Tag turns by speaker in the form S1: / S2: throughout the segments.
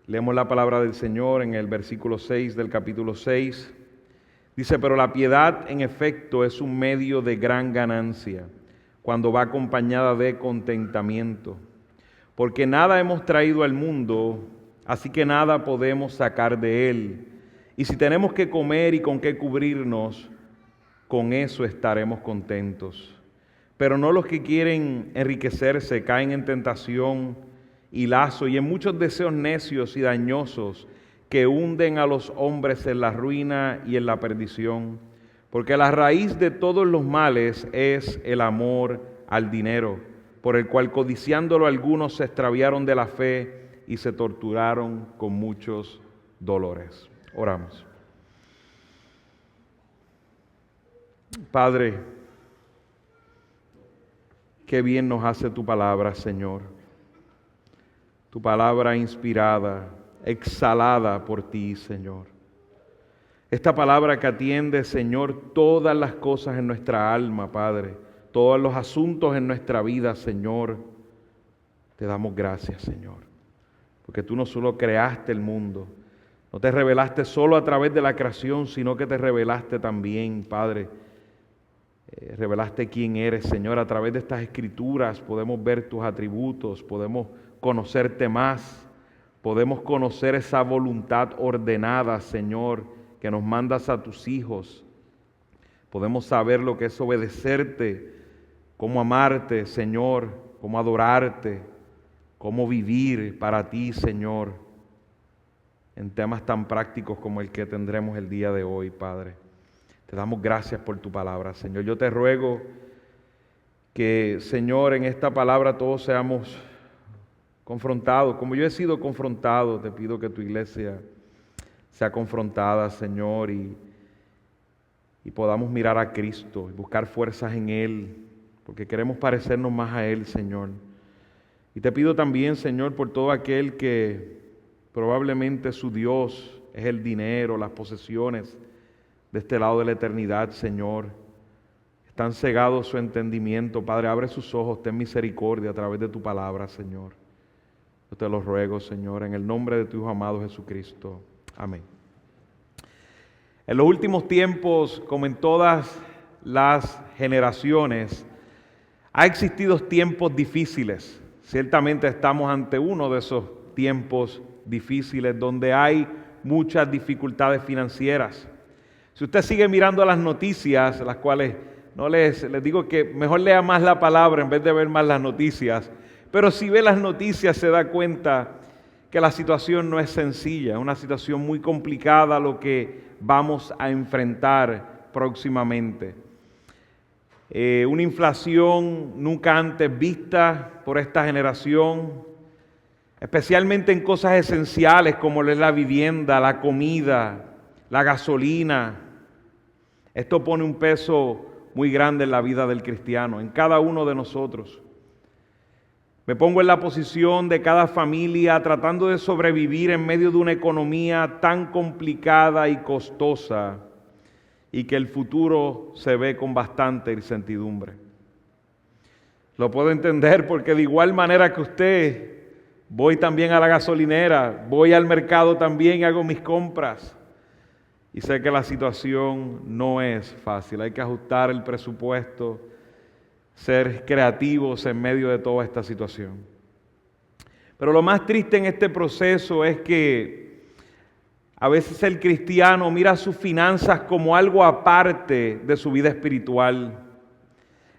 S1: Leemos la palabra del Señor en el versículo 6 del capítulo 6. Dice: pero la piedad en efecto es un medio de gran ganancia cuando va acompañada de contentamiento. Porque nada hemos traído al mundo, así que nada podemos sacar de él. Y si tenemos que comer y con qué cubrirnos, con eso estaremos contentos. Pero no los que quieren enriquecerse caen en tentación y lazo y en muchos deseos necios y dañosos que hunden a los hombres en la ruina y en la perdición. Porque la raíz de todos los males es el amor al dinero, por el cual codiciándolo algunos se extraviaron de la fe y se torturaron con muchos dolores. Oramos. Padre, qué bien nos hace tu palabra, Señor. Tu palabra inspirada, exhalada por ti, Señor. Esta palabra que atiende, Señor, todas las cosas en nuestra alma, Padre, todos los asuntos en nuestra vida, Señor. Te damos gracias, Señor, porque tú no solo creaste el mundo, no te revelaste solo a través de la creación, sino que te revelaste también, Padre. Revelaste quién eres, Señor. A través de estas escrituras podemos ver tus atributos, podemos conocerte más, podemos conocer esa voluntad ordenada, Señor, que nos mandas a tus hijos. Podemos saber lo que es obedecerte, cómo amarte, Señor, cómo adorarte, cómo vivir para ti, Señor, en temas tan prácticos como el que tendremos el día de hoy, Padre. Te damos gracias por tu palabra, Señor. Yo te ruego que, Señor, en esta palabra todos seamos confrontados. Como yo he sido confrontado, te pido que tu iglesia sea confrontada, Señor, y podamos mirar a Cristo y buscar fuerzas en Él, porque queremos parecernos más a Él, Señor. Y te pido también, Señor, por todo aquel que probablemente su Dios es el dinero, las posesiones de este lado de la eternidad, Señor. Están cegados su entendimiento, Padre. Abre sus ojos, ten misericordia a través de tu palabra, Señor. Yo te lo ruego, Señor, en el nombre de tu Hijo amado Jesucristo. Amén. En los últimos tiempos, como en todas las generaciones, ha existido tiempos difíciles. Ciertamente estamos ante uno de esos tiempos difíciles donde hay muchas dificultades financieras. Si usted sigue mirando las noticias, las cuales no les digo que mejor lea más la palabra en vez de ver más las noticias, pero si ve las noticias se da cuenta que la situación no es sencilla, es una situación muy complicada lo que vamos a enfrentar próximamente. Una inflación nunca antes vista por esta generación, especialmente en cosas esenciales como es la vivienda, la comida, la gasolina. Esto pone un peso muy grande en la vida del cristiano, en cada uno de nosotros. Me pongo en la posición de cada familia tratando de sobrevivir en medio de una economía tan complicada y costosa y que el futuro se ve con bastante incertidumbre. Lo puedo entender porque de igual manera que usted, voy también a la gasolinera, voy al mercado también y hago mis compras. Y sé que la situación no es fácil, hay que ajustar el presupuesto, ser creativos en medio de toda esta situación. Pero lo más triste en este proceso es que a veces el cristiano mira sus finanzas como algo aparte de su vida espiritual.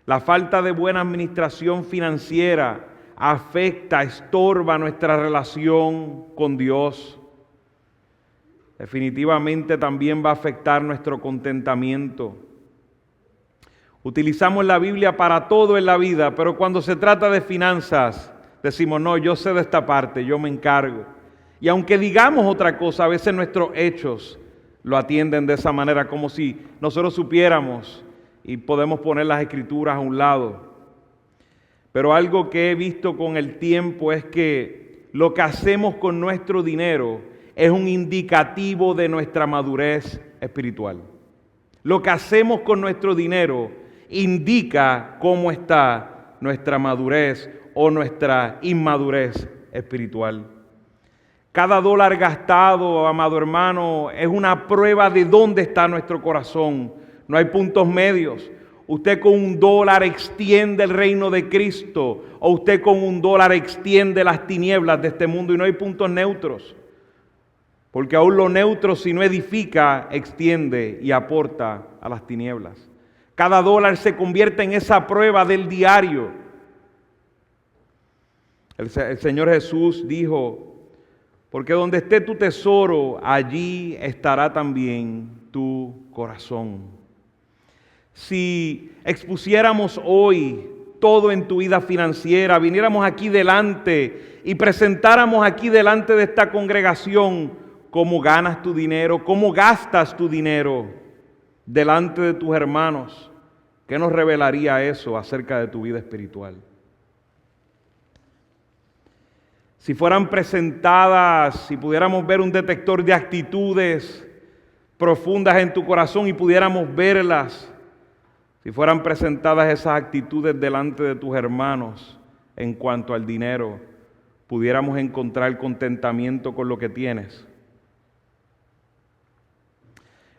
S1: La falta de buena administración financiera afecta, estorba nuestra relación con Dios. Definitivamente también va a afectar nuestro contentamiento. Utilizamos la Biblia para todo en la vida, pero cuando se trata de finanzas, decimos, no, yo sé de esta parte, yo me encargo. Y aunque digamos otra cosa, a veces nuestros hechos lo atienden de esa manera, como si nosotros supiéramos y podemos poner las escrituras a un lado. Pero algo que he visto con el tiempo es que lo que hacemos con nuestro dinero es un indicativo de nuestra madurez espiritual. Lo que hacemos con nuestro dinero indica cómo está nuestra madurez o nuestra inmadurez espiritual. Cada dólar gastado, amado hermano, es una prueba de dónde está nuestro corazón. No hay puntos medios. Usted con $1 extiende el reino de Cristo, o usted con $1 extiende las tinieblas de este mundo, y no hay puntos neutros. Porque aún lo neutro, si no edifica, extiende y aporta a las tinieblas. Cada dólar se convierte en esa prueba del diario. El Señor Jesús dijo: porque donde esté tu tesoro, allí estará también tu corazón. Si expusiéramos hoy todo en tu vida financiera, viniéramos aquí delante y presentáramos aquí delante de esta congregación cómo ganas tu dinero, cómo gastas tu dinero delante de tus hermanos, ¿qué nos revelaría eso acerca de tu vida espiritual? Si fueran presentadas, si pudiéramos ver un detector de actitudes profundas en tu corazón y pudiéramos verlas, si fueran presentadas esas actitudes delante de tus hermanos en cuanto al dinero, pudiéramos encontrar contentamiento con lo que tienes.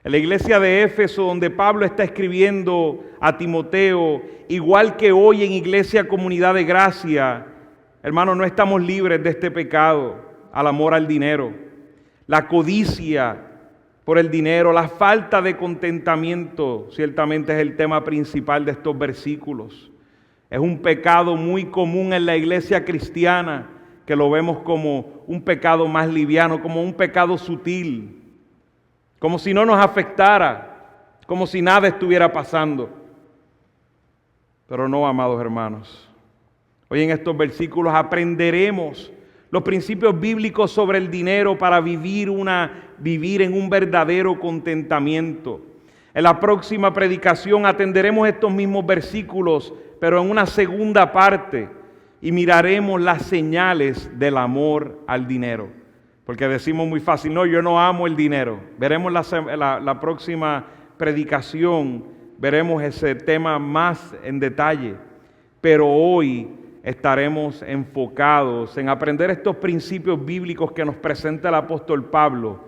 S1: En la iglesia de Éfeso, donde Pablo está escribiendo a Timoteo, igual que hoy en Iglesia Comunidad de Gracia, hermanos, no estamos libres de este pecado, al amor al dinero, la codicia por el dinero, la falta de contentamiento, ciertamente es el tema principal de estos versículos. Es un pecado muy común en la iglesia cristiana, que lo vemos como un pecado más liviano, como un pecado sutil, como si no nos afectara, como si nada estuviera pasando. Pero no, amados hermanos. Hoy en estos versículos aprenderemos los principios bíblicos sobre el dinero para vivir en un verdadero contentamiento. En la próxima predicación atenderemos estos mismos versículos, pero en una segunda parte, y miraremos las señales del amor al dinero. Porque decimos muy fácil: no, yo no amo el dinero. Veremos la próxima predicación, veremos ese tema más en detalle. Pero hoy estaremos enfocados en aprender estos principios bíblicos que nos presenta el apóstol Pablo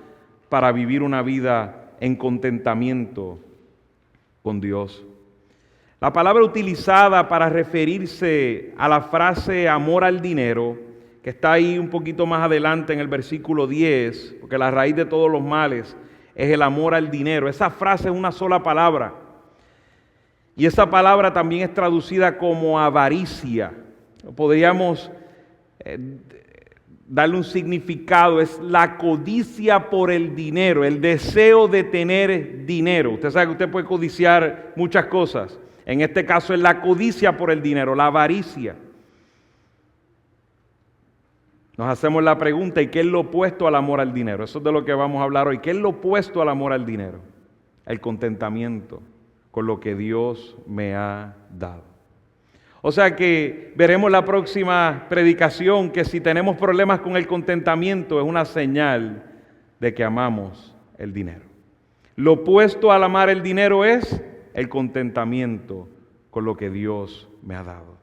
S1: para vivir una vida en contentamiento con Dios. La palabra utilizada para referirse a la frase amor al dinero, que está ahí un poquito más adelante en el versículo 10, porque la raíz de todos los males es el amor al dinero. Esa frase es una sola palabra, y esa palabra también es traducida como avaricia. Podríamos darle un significado: es la codicia por el dinero, el deseo de tener dinero. Usted sabe que usted puede codiciar muchas cosas. En este caso es la codicia por el dinero, la avaricia. Nos hacemos la pregunta: ¿y qué es lo opuesto al amor al dinero? Eso es de lo que vamos a hablar hoy. ¿Qué es lo opuesto al amor al dinero? El contentamiento con lo que Dios me ha dado. O sea que veremos la próxima predicación que si tenemos problemas con el contentamiento es una señal de que amamos el dinero. Lo opuesto al amar el dinero es el contentamiento con lo que Dios me ha dado.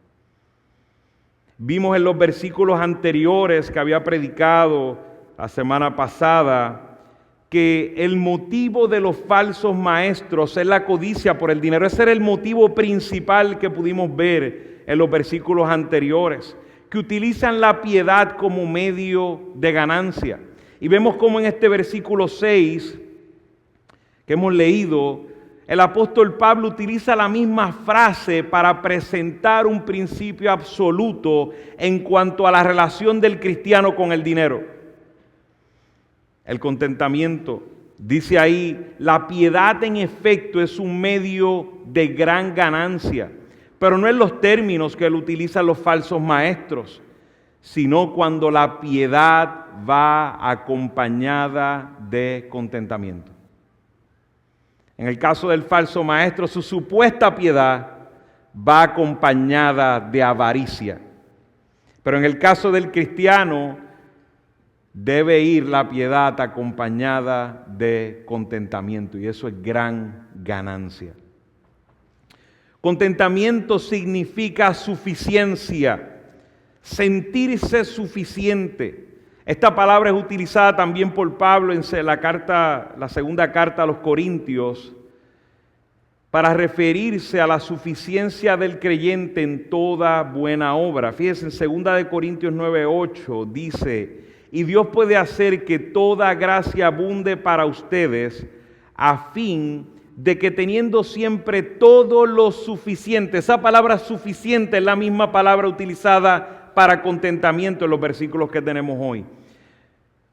S1: Vimos en los versículos anteriores que había predicado la semana pasada que el motivo de los falsos maestros es la codicia por el dinero. Ese era el motivo principal que pudimos ver en los versículos anteriores, que utilizan la piedad como medio de ganancia. Y vemos cómo en este versículo 6 que hemos leído, el apóstol Pablo utiliza la misma frase para presentar un principio absoluto en cuanto a la relación del cristiano con el dinero. El contentamiento, dice ahí, la piedad en efecto es un medio de gran ganancia, pero no en los términos que lo utilizan los falsos maestros, sino cuando la piedad va acompañada de contentamiento. En el caso del falso maestro, su supuesta piedad va acompañada de avaricia. Pero en el caso del cristiano, debe ir la piedad acompañada de contentamiento, y eso es gran ganancia. Contentamiento significa suficiencia, sentirse suficiente. Esta palabra es utilizada también por Pablo en la segunda carta a los Corintios para referirse a la suficiencia del creyente en toda buena obra. Fíjense, en 2 de Corintios 9:8 dice: y Dios puede hacer que toda gracia abunde para ustedes, a fin de que teniendo siempre todo lo suficiente. Esa palabra suficiente es la misma palabra utilizada para contentamiento en los versículos que tenemos hoy.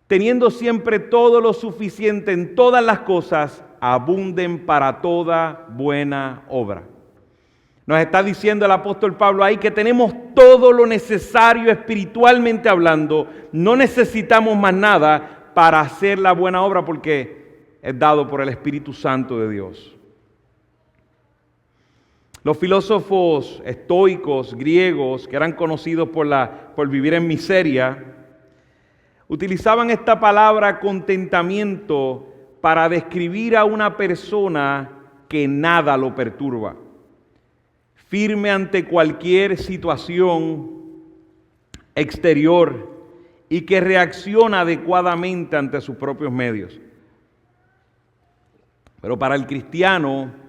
S1: Teniendo siempre todo lo suficiente en todas las cosas, abunden para toda buena obra. Nos está diciendo el apóstol Pablo ahí que tenemos todo lo necesario espiritualmente hablando. No necesitamos más nada para hacer la buena obra porque es dado por el Espíritu Santo de Dios. Los filósofos estoicos griegos, que eran conocidos por vivir en miseria, utilizaban esta palabra contentamiento para describir a una persona que nada lo perturba, firme ante cualquier situación exterior y que reacciona adecuadamente ante sus propios medios. Pero para el cristiano,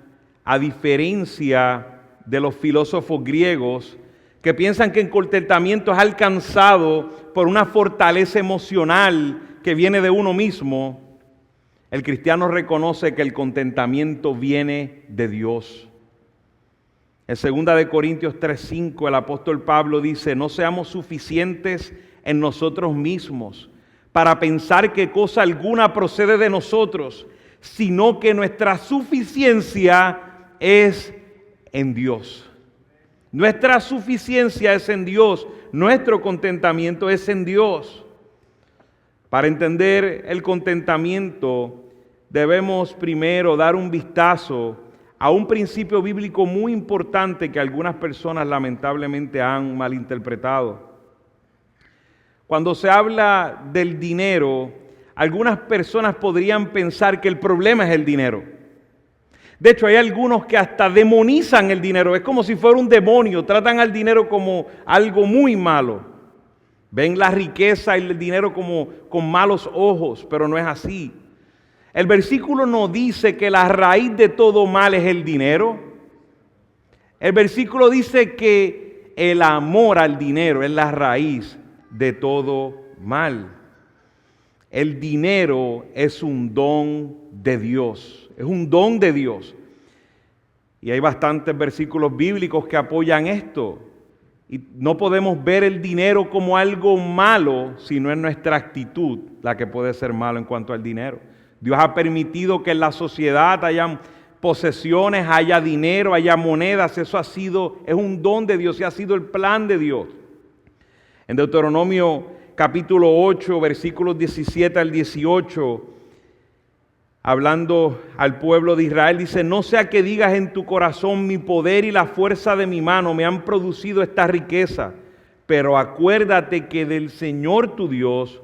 S1: a diferencia de los filósofos griegos que piensan que el contentamiento es alcanzado por una fortaleza emocional que viene de uno mismo, el cristiano reconoce que el contentamiento viene de Dios. En 2 de Corintios 3:5 el apóstol Pablo dice: no seamos suficientes en nosotros mismos para pensar que cosa alguna procede de nosotros, sino que nuestra suficiencia es en Dios. Nuestra suficiencia es en Dios, nuestro contentamiento es en Dios. Para entender el contentamiento, debemos primero dar un vistazo a un principio bíblico muy importante que algunas personas lamentablemente han malinterpretado. Cuando se habla del dinero, algunas personas podrían pensar que el problema es el dinero. De hecho, hay algunos que hasta demonizan el dinero. Es como si fuera un demonio. Tratan al dinero como algo muy malo. Ven la riqueza y el dinero como con malos ojos, pero no es así. El versículo no dice que la raíz de todo mal es el dinero. El versículo dice que el amor al dinero es la raíz de todo mal. El dinero es un don de Dios, es un don de Dios. Y hay bastantes versículos bíblicos que apoyan esto. Y no podemos ver el dinero como algo malo, sino en nuestra actitud la que puede ser malo en cuanto al dinero. Dios ha permitido que en la sociedad haya posesiones, haya dinero, haya monedas. Eso es un don de Dios y ha sido el plan de Dios. En Deuteronomio capítulo 8, versículos 17 al 18, hablando al pueblo de Israel, dice: no sea que digas en tu corazón, mi poder y la fuerza de mi mano me han producido esta riqueza, pero acuérdate del Señor tu Dios,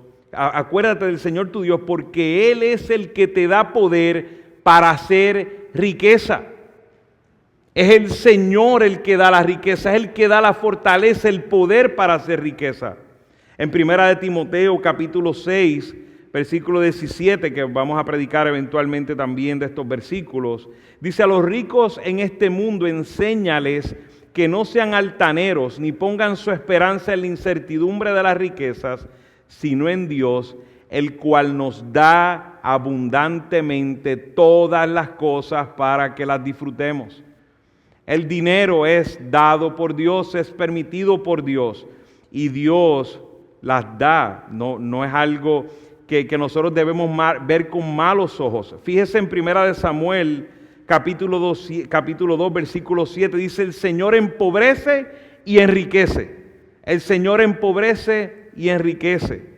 S1: porque Él es el que te da poder para hacer riqueza. Es el Señor el que da la riqueza, es el que da la fortaleza, el poder para hacer riqueza. En 1 de Timoteo capítulo 6, versículo 17, que vamos a predicar eventualmente también de estos versículos, dice: a los ricos en este mundo enséñales que no sean altaneros, ni pongan su esperanza en la incertidumbre de las riquezas, sino en Dios, el cual nos da abundantemente todas las cosas para que las disfrutemos. El dinero es dado por Dios, es permitido por Dios, y Dios las da. No es algo que nosotros debemos ver con malos ojos. Fíjese en 1 de Samuel, capítulo 2, versículo 7, dice: el Señor empobrece y enriquece. El Señor empobrece y enriquece.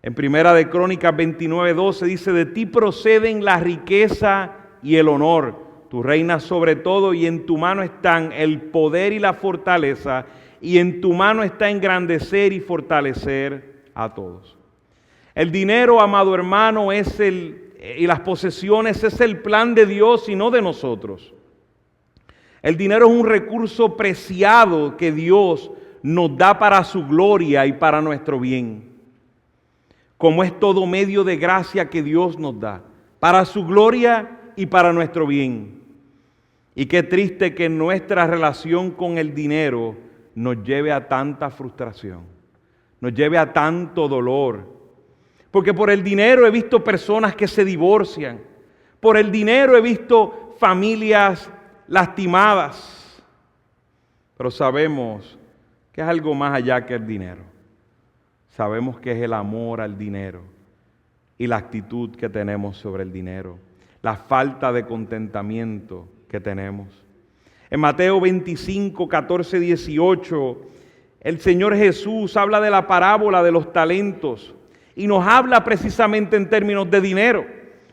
S1: En 1 de Crónicas 29:12 dice: de ti proceden la riqueza y el honor. Tú reinas sobre todo y en tu mano están el poder y la fortaleza, y en tu mano está engrandecer y fortalecer a todos. El dinero, amado hermano, y las posesiones es el plan de Dios y no de nosotros. El dinero es un recurso preciado que Dios nos da para su gloria y para nuestro bien. como es todo medio de gracia que Dios nos da, para su gloria y para nuestro bien. Y qué triste que nuestra relación con el dinero nos lleve a tanta frustración, nos lleve a tanto dolor. Porque por el dinero he visto personas que se divorcian, por el dinero he visto familias lastimadas, pero sabemos que es algo más allá que el dinero. Sabemos que es el amor al dinero y la actitud que tenemos sobre el dinero, la falta de contentamiento que tenemos. En Mateo 25, 14, 18, el Señor Jesús habla de la parábola de los talentos y nos habla precisamente en términos de dinero.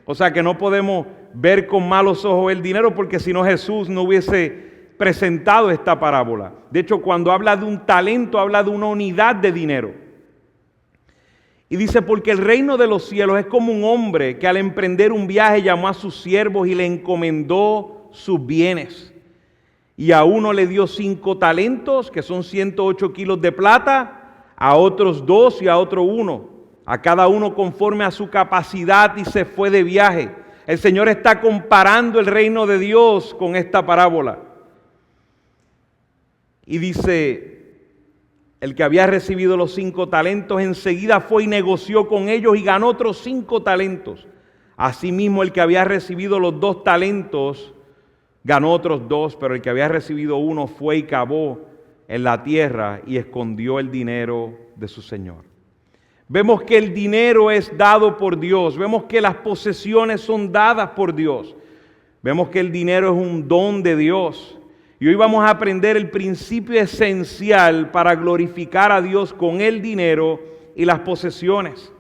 S1: O sea que no podemos ver con malos ojos el dinero, porque si no Jesús no hubiese presentado esta parábola. De hecho, cuando habla de un talento, habla de una unidad de dinero. Y dice, porque el reino de los cielos es como un hombre que al emprender un viaje llamó a sus siervos y le encomendó sus bienes. Y a uno le dio 5 talentos, que son 108 kilos de plata, a otros 2 y a otro 1, a cada uno conforme a su capacidad, y se fue de viaje. El Señor está comparando el reino de Dios con esta parábola. Y dice, el que había recibido los 5 talentos enseguida fue y negoció con ellos y ganó otros 5 talentos. Asimismo, el que había recibido los 2 talentos ganó otros 2, pero el que había recibido 1 fue y cavó en la tierra y escondió el dinero de su señor. Vemos que el dinero es dado por Dios, vemos que las posesiones son dadas por Dios, vemos que el dinero es un don de Dios. Y hoy vamos a aprender el principio esencial para glorificar a Dios con el dinero y las posesiones.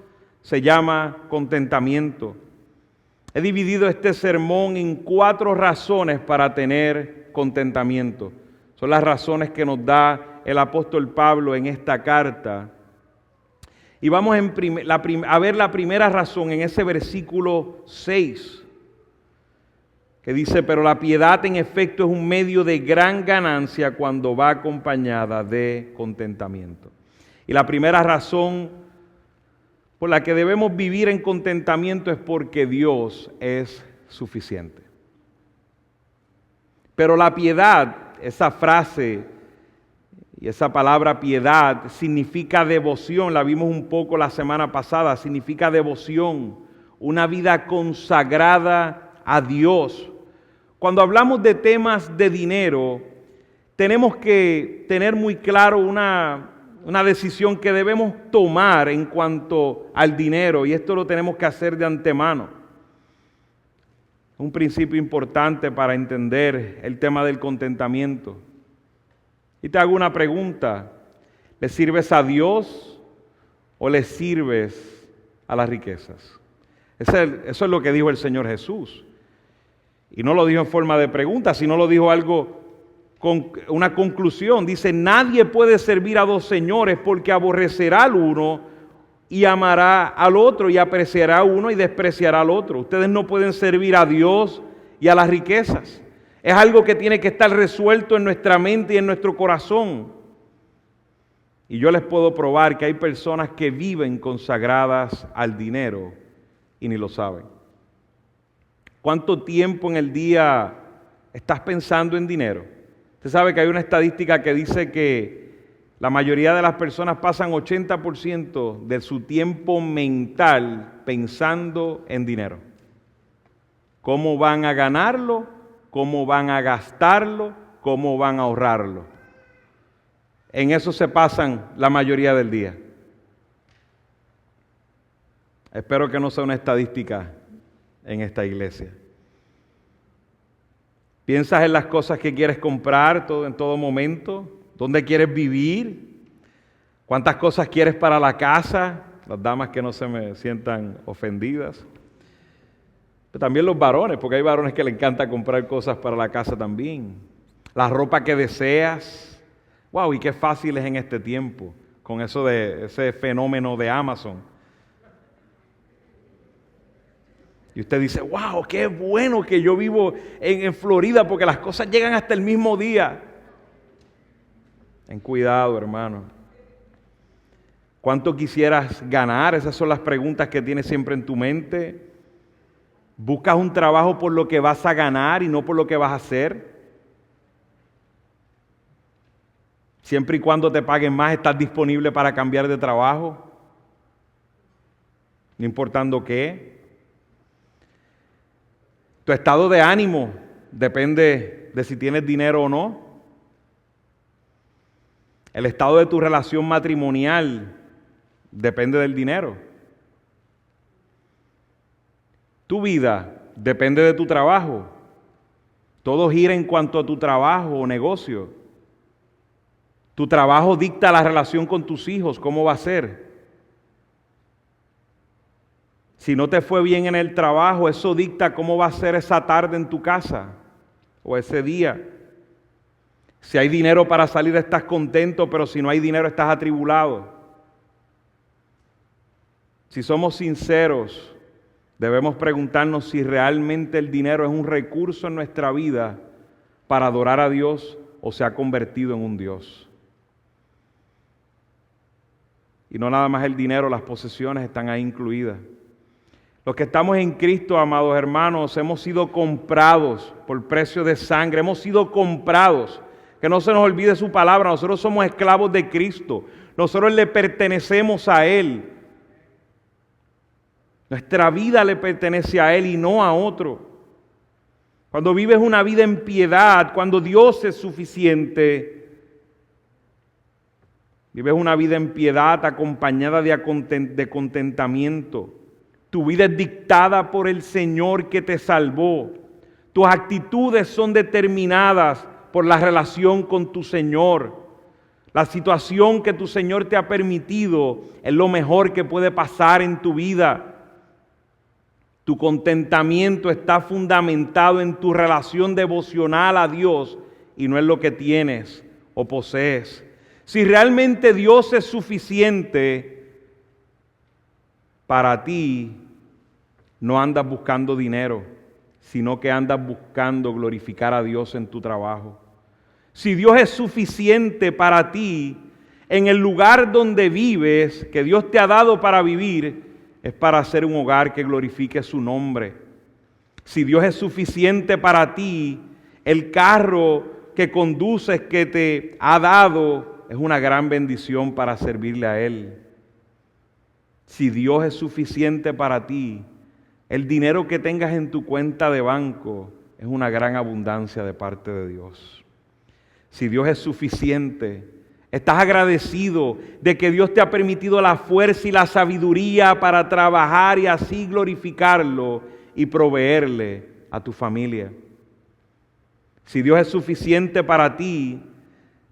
S1: Se llama contentamiento. He dividido este sermón en 4 razones para tener contentamiento. Son las razones que nos da el apóstol Pablo en esta carta. Y vamos a ver la primera razón en ese versículo 6. Que dice, pero la piedad en efecto es un medio de gran ganancia cuando va acompañada de contentamiento. Y la primera razón por la que debemos vivir en contentamiento es porque Dios es suficiente. Pero la piedad, esa frase y esa palabra piedad significa devoción, la vimos un poco la semana pasada, significa devoción, una vida consagrada a Dios. Cuando hablamos de temas de dinero, tenemos que tener muy claro una decisión que debemos tomar en cuanto al dinero, y esto lo tenemos que hacer de antemano. Un principio importante para entender el tema del contentamiento. Y te hago una pregunta: ¿le sirves a Dios o le sirves a las riquezas? Eso es lo que dijo el Señor Jesús. Y no lo dijo en forma de pregunta, sino lo dijo algo con una conclusión. Dice, nadie puede servir a 2 señores, porque aborrecerá al uno y amará al otro, y apreciará a uno y despreciará al otro. Ustedes no pueden servir a Dios y a las riquezas. Es algo que tiene que estar resuelto en nuestra mente y en nuestro corazón. Y yo les puedo probar que hay personas que viven consagradas al dinero y ni lo saben. ¿Cuánto tiempo en el día estás pensando en dinero? Usted sabe que hay una estadística que dice que la mayoría de las personas pasan 80% de su tiempo mental pensando en dinero. ¿Cómo van a ganarlo? ¿Cómo van a gastarlo? ¿Cómo van a ahorrarlo? En eso se pasan la mayoría del día. Espero que no sea una estadística en esta iglesia. ¿Piensas en las cosas que quieres comprar en todo momento? ¿Dónde quieres vivir? ¿Cuántas cosas quieres para la casa? Las damas que no se me sientan ofendidas. Pero también los varones, porque hay varones que le encanta comprar cosas para la casa también. La ropa que deseas. Wow, y qué fácil es en este tiempo, con eso de ese fenómeno de Amazon. Y usted dice, wow, qué bueno que yo vivo en Florida, porque las cosas llegan hasta el mismo día. Ten cuidado, hermano. ¿Cuánto quisieras ganar? Esas son las preguntas que tienes siempre en tu mente. ¿Buscas un trabajo por lo que vas a ganar y no por lo que vas a hacer? Siempre y cuando te paguen más, ¿estás disponible para cambiar de trabajo? No importando qué. Tu estado de ánimo depende de si tienes dinero o no. El estado de tu relación matrimonial depende del dinero. Tu vida depende de tu trabajo. Todo gira en cuanto a tu trabajo o negocio. Tu trabajo dicta la relación con tus hijos, cómo va a ser. Si no te fue bien en el trabajo, eso dicta cómo va a ser esa tarde en tu casa o ese día. Si hay dinero para salir, estás contento, pero si no hay dinero, estás atribulado. Si somos sinceros, debemos preguntarnos si realmente el dinero es un recurso en nuestra vida para adorar a Dios o se ha convertido en un Dios. Y no nada más el dinero, las posesiones están ahí incluidas. Los que estamos en Cristo, amados hermanos, hemos sido comprados por precio de sangre, hemos sido comprados. Que no se nos olvide su palabra, nosotros somos esclavos de Cristo, nosotros le pertenecemos a Él. Nuestra vida le pertenece a Él y no a otro. Cuando vives una vida en piedad, cuando Dios es suficiente, vives una vida en piedad acompañada de contentamiento. Tu vida es dictada por el Señor que te salvó. Tus actitudes son determinadas por la relación con tu Señor. La situación que tu Señor te ha permitido es lo mejor que puede pasar en tu vida. Tu contentamiento está fundamentado en tu relación devocional a Dios y no en lo que tienes o posees. Si realmente Dios es suficiente para ti, no andas buscando dinero, sino que andas buscando glorificar a Dios en tu trabajo. Si Dios es suficiente para ti, en el lugar donde vives, que Dios te ha dado para vivir, es para hacer un hogar que glorifique su nombre. Si Dios es suficiente para ti, el carro que conduces, que te ha dado, es una gran bendición para servirle a Él. Si Dios es suficiente para ti, el dinero que tengas en tu cuenta de banco es una gran abundancia de parte de Dios. Si Dios es suficiente, estás agradecido de que Dios te ha permitido la fuerza y la sabiduría para trabajar y así glorificarlo y proveerle a tu familia. Si Dios es suficiente para ti,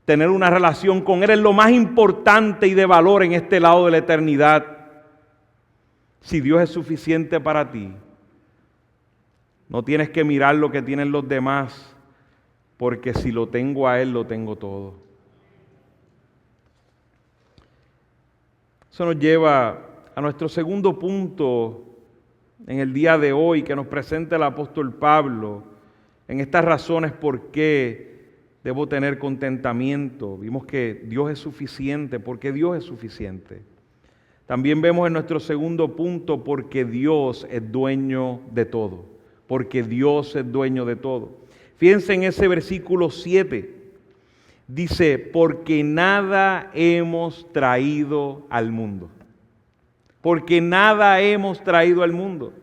S1: tener una relación con Él es lo más importante y de valor en este lado de la eternidad. Si Dios es suficiente para ti, no tienes que mirar lo que tienen los demás, porque si lo tengo a Él, lo tengo todo. Eso nos lleva a nuestro segundo punto en el día de hoy que nos presenta el apóstol Pablo, en estas razones por qué debo tener contentamiento. Vimos que Dios es suficiente, porque Dios es suficiente. También vemos en nuestro segundo punto porque Dios es dueño de todo, porque Dios es dueño de todo. Fíjense en ese versículo 7, dice, porque nada hemos traído al mundo, porque nada hemos traído al mundo.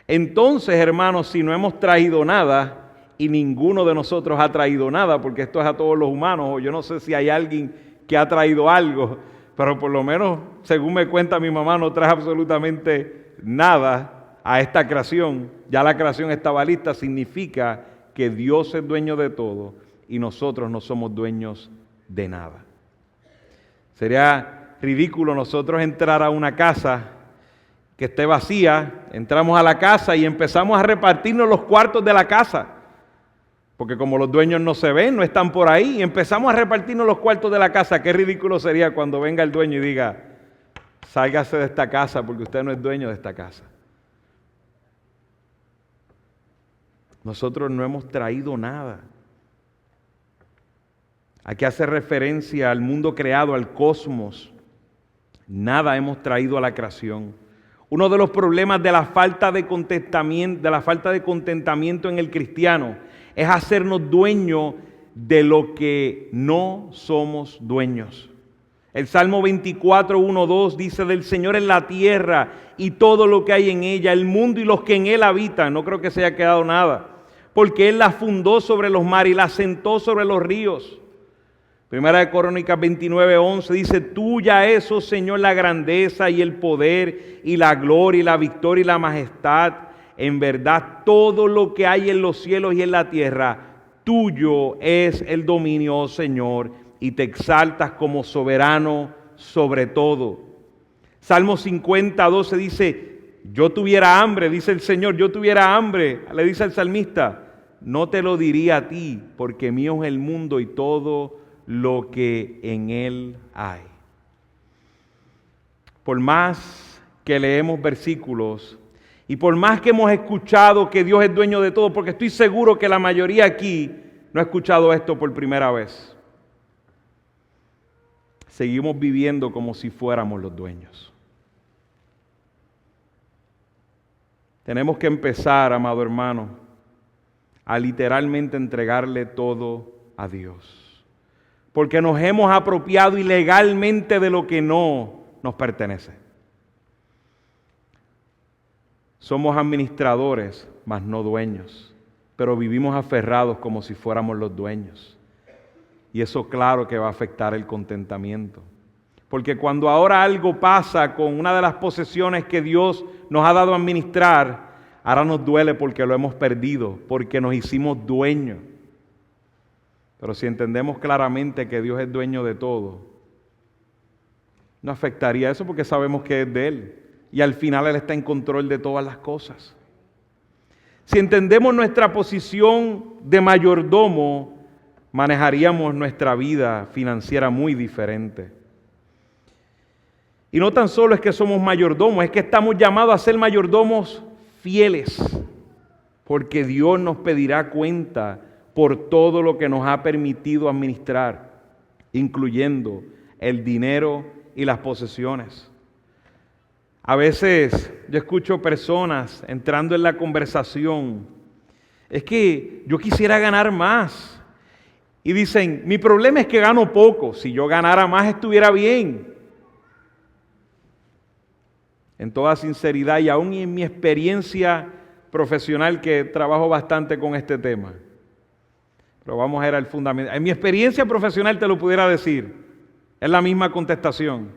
S1: Entonces, hermanos, si no hemos traído nada y ninguno de nosotros ha traído nada, porque esto es a todos los humanos, o yo no sé si hay alguien que ha traído algo, pero por lo menos, según me cuenta mi mamá, no trae absolutamente nada a esta creación. Ya la creación estaba lista, significa que Dios es dueño de todo y nosotros no somos dueños de nada. Sería ridículo nosotros entrar a una casa que esté vacía, entramos a la casa y empezamos a repartirnos los cuartos de la casa. Porque como los dueños no se ven, no están por ahí, y empezamos a repartirnos los cuartos de la casa. Qué ridículo sería cuando venga el dueño y diga, sálgase de esta casa porque usted no es dueño de esta casa. Nosotros no hemos traído nada. Aquí hace referencia al mundo creado, al cosmos. Nada hemos traído a la creación. Uno de los problemas de la falta de contentamiento en el cristiano es hacernos dueños de lo que no somos dueños. El Salmo 24, 1, 2 dice: del Señor es la tierra y todo lo que hay en ella, el mundo y los que en él habitan. No creo que se haya quedado nada, porque Él la fundó sobre los mares y la asentó sobre los ríos. Primera de Crónicas 29, 11 dice: tuya es, oh Señor, la grandeza y el poder y la gloria y la victoria y la majestad. En verdad, todo lo que hay en los cielos y en la tierra, tuyo es el dominio, oh Señor, y te exaltas como soberano sobre todo. Salmo 50, 12 dice: yo tuviera hambre, dice el Señor, yo tuviera hambre, le dice el salmista, no te lo diría a ti, porque mío es el mundo y todo lo que en él hay. Por más que leemos versículos y por más que hemos escuchado que Dios es dueño de todo, porque estoy seguro que la mayoría aquí no ha escuchado esto por primera vez, seguimos viviendo como si fuéramos los dueños. Tenemos que empezar, amado hermano, a literalmente entregarle todo a Dios. Porque nos hemos apropiado ilegalmente de lo que no nos pertenece. Somos administradores, mas no dueños. Pero vivimos aferrados como si fuéramos los dueños. Y eso claro que va a afectar el contentamiento. Porque cuando ahora algo pasa con una de las posesiones que Dios nos ha dado a administrar, ahora nos duele porque lo hemos perdido, porque nos hicimos dueños. Pero si entendemos claramente que Dios es dueño de todo, no afectaría eso porque sabemos que es de Él. Y al final Él está en control de todas las cosas. Si entendemos nuestra posición de mayordomo, manejaríamos nuestra vida financiera muy diferente. Y no tan solo es que somos mayordomos, es que estamos llamados a ser mayordomos fieles, porque Dios nos pedirá cuenta por todo lo que nos ha permitido administrar, incluyendo el dinero y las posesiones. A veces yo escucho personas entrando en la conversación, es que yo quisiera ganar más. Y dicen, mi problema es que gano poco, si yo ganara más estuviera bien. En toda sinceridad y aún en mi experiencia profesional, que trabajo bastante con este tema, pero vamos a ir al fundamento. En mi experiencia profesional te lo pudiera decir, es la misma contestación.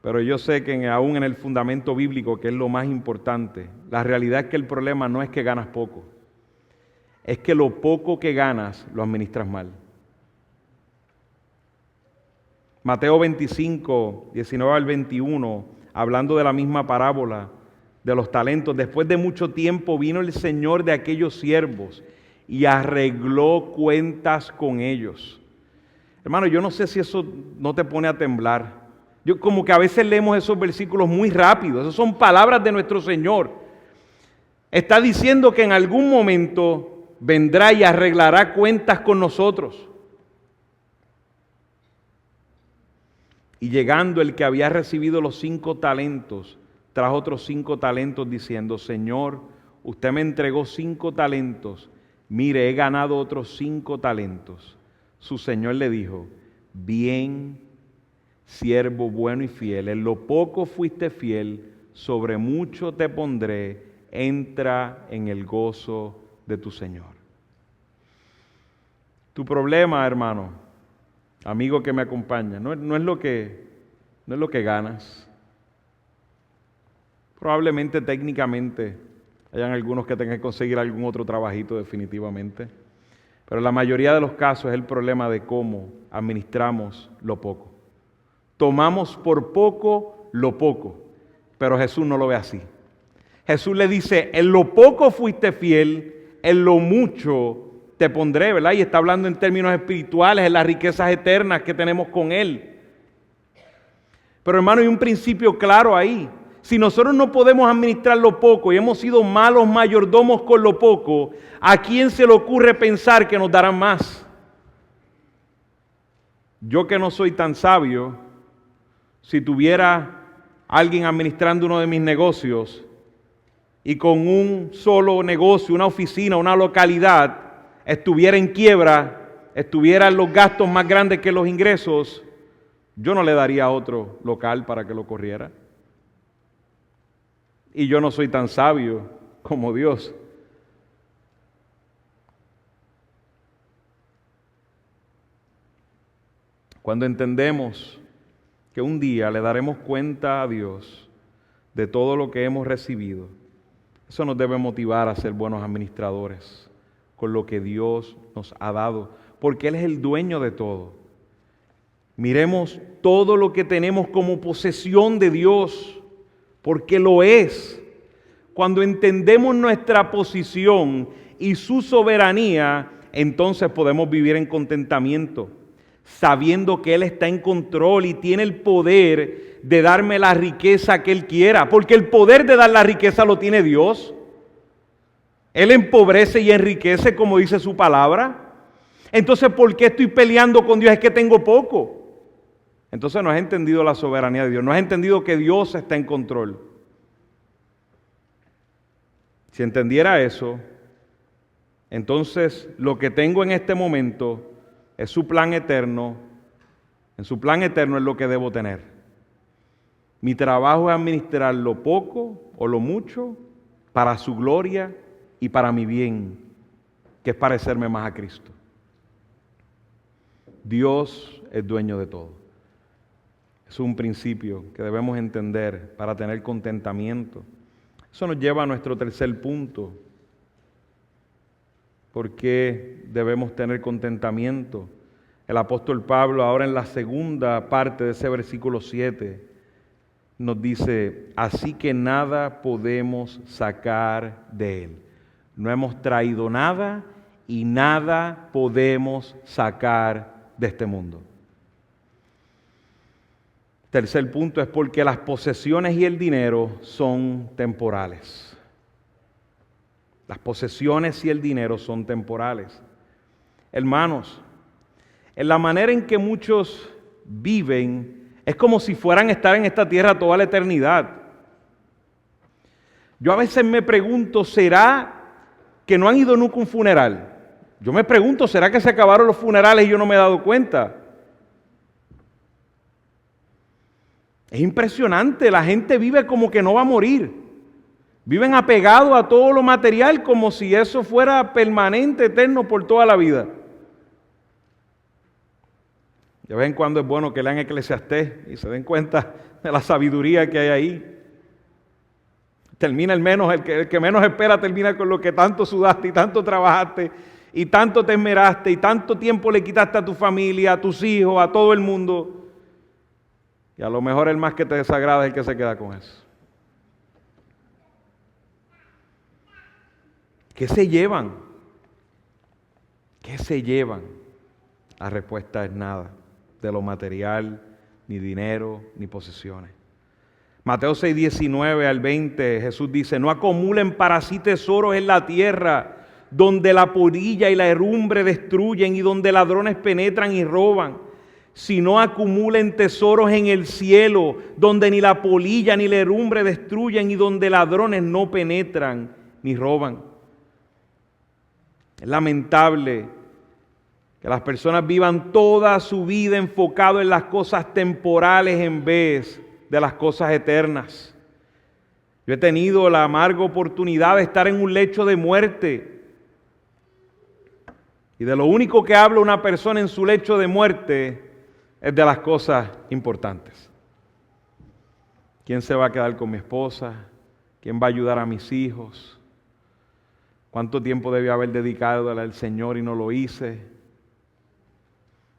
S1: Pero yo sé que aún en el fundamento bíblico, que es lo más importante, la realidad es que el problema no es que ganas poco, es que lo poco que ganas lo administras mal. Mateo 25, 19 al 21, hablando de la misma parábola de los talentos, después de mucho tiempo vino el Señor de aquellos siervos y arregló cuentas con ellos. Hermano, yo no sé si eso no te pone a temblar. Yo como que a veces leemos esos versículos muy rápido. Esas son palabras de nuestro Señor. Está diciendo que en algún momento vendrá y arreglará cuentas con nosotros. Y llegando el que había recibido los 5 talentos, trajo otros 5 talentos diciendo: Señor, usted me entregó 5 talentos. Mire, he ganado otros 5 talentos. Su Señor le dijo: bien, siervo bueno y fiel, en lo poco fuiste fiel, sobre mucho te pondré, entra en el gozo de tu Señor. Tu problema, hermano, amigo que me acompaña, no es lo que ganas. Probablemente técnicamente hayan algunos que tengan que conseguir algún otro trabajito definitivamente, pero en la mayoría de los casos es el problema de cómo administramos lo poco. Tomamos por poco lo poco, pero Jesús no lo ve así. Jesús le dice: en lo poco fuiste fiel, en lo mucho te pondré, ¿verdad? Y está hablando en términos espirituales, en las riquezas eternas que tenemos con Él. Pero hermano, hay un principio claro ahí. Si nosotros no podemos administrar lo poco y hemos sido malos mayordomos con lo poco, ¿a quién se le ocurre pensar que nos darán más? Yo, que no soy tan sabio, si tuviera alguien administrando uno de mis negocios y con un solo negocio, una oficina, una localidad, estuviera en quiebra, estuvieran los gastos más grandes que los ingresos, yo no le daría a otro local para que lo corriera. Y yo no soy tan sabio como Dios. Cuando entendemos que un día le daremos cuenta a Dios de todo lo que hemos recibido, eso nos debe motivar a ser buenos administradores con lo que Dios nos ha dado, porque Él es el dueño de todo. Miremos todo lo que tenemos como posesión de Dios, porque lo es. Cuando entendemos nuestra posición y su soberanía, entonces podemos vivir en contentamiento, sabiendo que Él está en control y tiene el poder de darme la riqueza que Él quiera, porque el poder de dar la riqueza lo tiene Dios. Él empobrece y enriquece, como dice su palabra. Entonces, ¿por qué estoy peleando con Dios? Es que tengo poco. Entonces no has entendido la soberanía de Dios, no has entendido que Dios está en control. Si entendiera eso, entonces lo que tengo en este momento es su plan eterno. En su plan eterno es lo que debo tener. Mi trabajo es administrar lo poco o lo mucho para su gloria y para mi bien, que es parecerme más a Cristo. Dios es dueño de todo. Es un principio que debemos entender para tener contentamiento. Eso nos lleva a nuestro tercer punto. ¿Por qué debemos tener contentamiento? El apóstol Pablo, ahora en la segunda parte de ese versículo 7, nos dice: así que nada podemos sacar de él. No hemos traído nada y nada podemos sacar de este mundo. Tercer punto es porque las posesiones y el dinero son temporales. Las posesiones y el dinero son temporales. Hermanos, en la manera en que muchos viven, es como si fueran a estar en esta tierra toda la eternidad. Yo a veces me pregunto, ¿será que no han ido nunca a un funeral? Yo me pregunto, ¿será que se acabaron los funerales y yo no me he dado cuenta? Es impresionante, la gente vive como que no va a morir. Viven apegados a todo lo material como si eso fuera permanente, eterno, por toda la vida. De vez en cuando es bueno que lean Eclesiastés y se den cuenta de la sabiduría que hay ahí. Termina el que menos espera termina con lo que tanto sudaste y tanto trabajaste y tanto te esmeraste y tanto tiempo le quitaste a tu familia, a tus hijos, a todo el mundo. Y a lo mejor el más que te desagrada es el que se queda con eso. ¿Qué se llevan? ¿Qué se llevan? La respuesta es nada de lo material, ni dinero, ni posesiones. Mateo 6, 19 al 20, Jesús dice: no acumulen para sí tesoros en la tierra, donde la polilla y la herrumbre destruyen y donde ladrones penetran y roban, sino acumulen tesoros en el cielo, donde ni la polilla ni la herrumbre destruyen y donde ladrones no penetran ni roban. Es lamentable que las personas vivan toda su vida enfocado en las cosas temporales en vez de las cosas eternas. Yo he tenido la amarga oportunidad de estar en un lecho de muerte. Y de lo único que habla una persona en su lecho de muerte es de las cosas importantes. ¿Quién se va a quedar con mi esposa? ¿Quién va a ayudar a mis hijos? ¿Cuánto tiempo debí haber dedicado al Señor y no lo hice?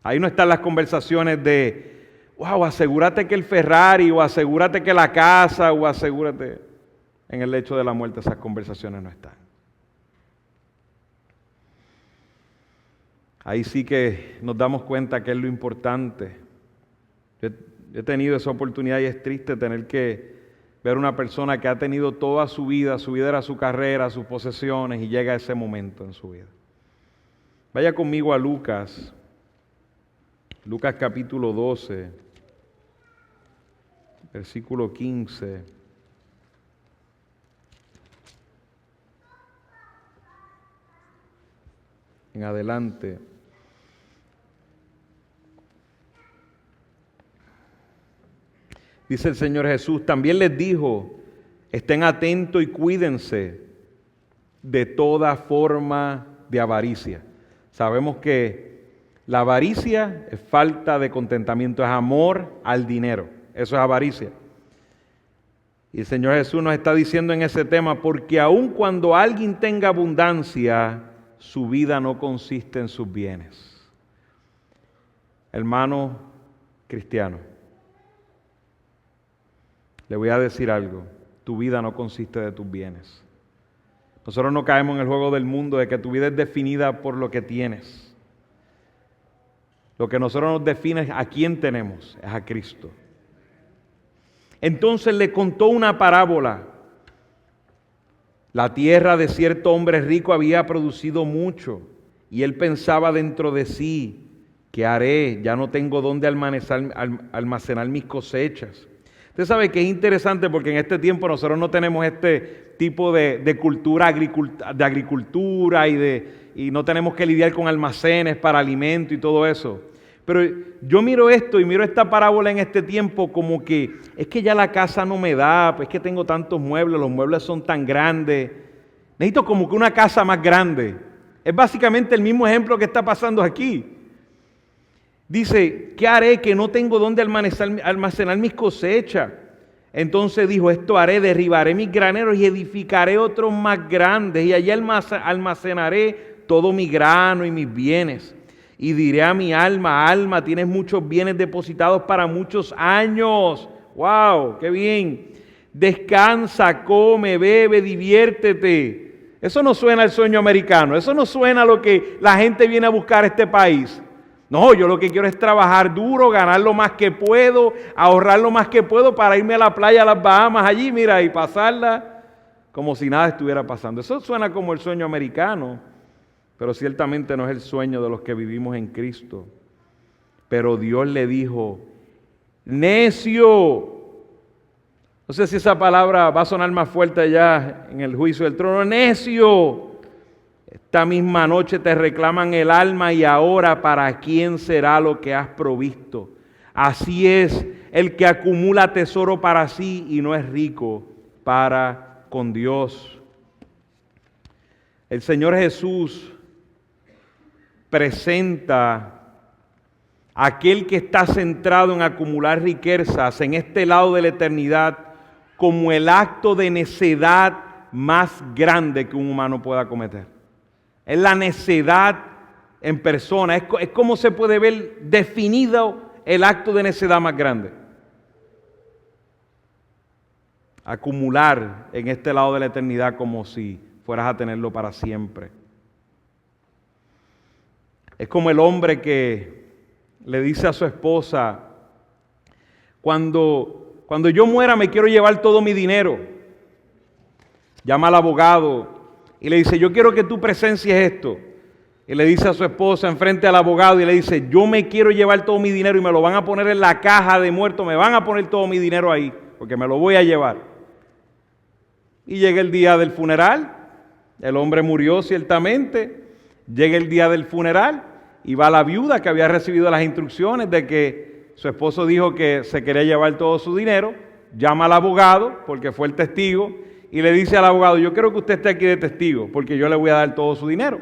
S1: Ahí no están las conversaciones de, wow, asegúrate que el Ferrari, o asegúrate que la casa, o asegúrate. En el lecho de la muerte esas conversaciones no están. Ahí sí que nos damos cuenta que es lo importante. Yo he tenido esa oportunidad y es triste tener que ver una persona que ha tenido toda su vida era su carrera, sus posesiones, y llega a ese momento en su vida. Vaya conmigo a Lucas capítulo 12. versículo 15. En adelante. Dice el Señor Jesús, también les dijo, estén atentos y cuídense de toda forma de avaricia. Sabemos que la avaricia es falta de contentamiento, es amor al dinero. Eso es avaricia. Y el Señor Jesús nos está diciendo en ese tema, porque aun cuando alguien tenga abundancia, su vida no consiste en sus bienes. Hermano cristiano, le voy a decir algo, tu vida no consiste de tus bienes. Nosotros no caemos en el juego del mundo de que tu vida es definida por lo que tienes. Lo que nosotros nos define es a quién tenemos, es a Cristo. Entonces le contó una parábola. La tierra de cierto hombre rico había producido mucho, y él pensaba dentro de sí, ¿qué haré? Ya no tengo dónde almacenar mis cosechas. Usted sabe que es interesante porque en este tiempo nosotros no tenemos este tipo de cultura de agricultura y no tenemos que lidiar con almacenes para alimento y todo eso. Pero yo miro esto y miro esta parábola en este tiempo como que es que ya la casa no me da, pues es que tengo tantos muebles, los muebles son tan grandes. Necesito como que una casa más grande. Es básicamente el mismo ejemplo que está pasando aquí. Dice, ¿qué haré que no tengo dónde almacenar mis cosechas? Entonces dijo, esto haré, derribaré mis graneros y edificaré otros más grandes y allí almacenaré todo mi grano y mis bienes. Y diré a mi alma, alma, tienes muchos bienes depositados para muchos años. ¡Wow! ¡Qué bien! Descansa, come, bebe, diviértete. Eso no suena al sueño americano. Eso no suena a lo que la gente viene a buscar a este país. No, yo lo que quiero es trabajar duro, ganar lo más que puedo, ahorrar lo más que puedo para irme a la playa, a las Bahamas, allí, mira, y pasarla como si nada estuviera pasando. Eso suena como el sueño americano, pero ciertamente no es el sueño de los que vivimos en Cristo. Pero Dios le dijo, necio. No sé si esa palabra va a sonar más fuerte allá en el juicio del trono. Necio. Esta misma noche te reclaman el alma y ahora ¿para quién será lo que has provisto? Así es el que acumula tesoro para sí y no es rico para con Dios. El Señor Jesús presenta a aquel que está centrado en acumular riquezas en este lado de la eternidad como el acto de necedad más grande que un humano pueda cometer. Es la necedad en persona. Es como se puede ver definido el acto de necedad más grande. Acumular en este lado de la eternidad como si fueras a tenerlo para siempre. Es como el hombre que le dice a su esposa, cuando yo muera me quiero llevar todo mi dinero. Llama al abogado y le dice, yo quiero que tú presencies esto. Y le dice a su esposa enfrente al abogado y le dice, yo me quiero llevar todo mi dinero y me lo van a poner en la caja de muertos, me van a poner todo mi dinero ahí, porque me lo voy a llevar. Y llega el día del funeral, el hombre murió ciertamente, llega el día del funeral y va la viuda que había recibido las instrucciones de que su esposo dijo que se quería llevar todo su dinero, llama al abogado porque fue el testigo, y le dice al abogado, yo quiero que usted esté aquí de testigo, porque yo le voy a dar todo su dinero.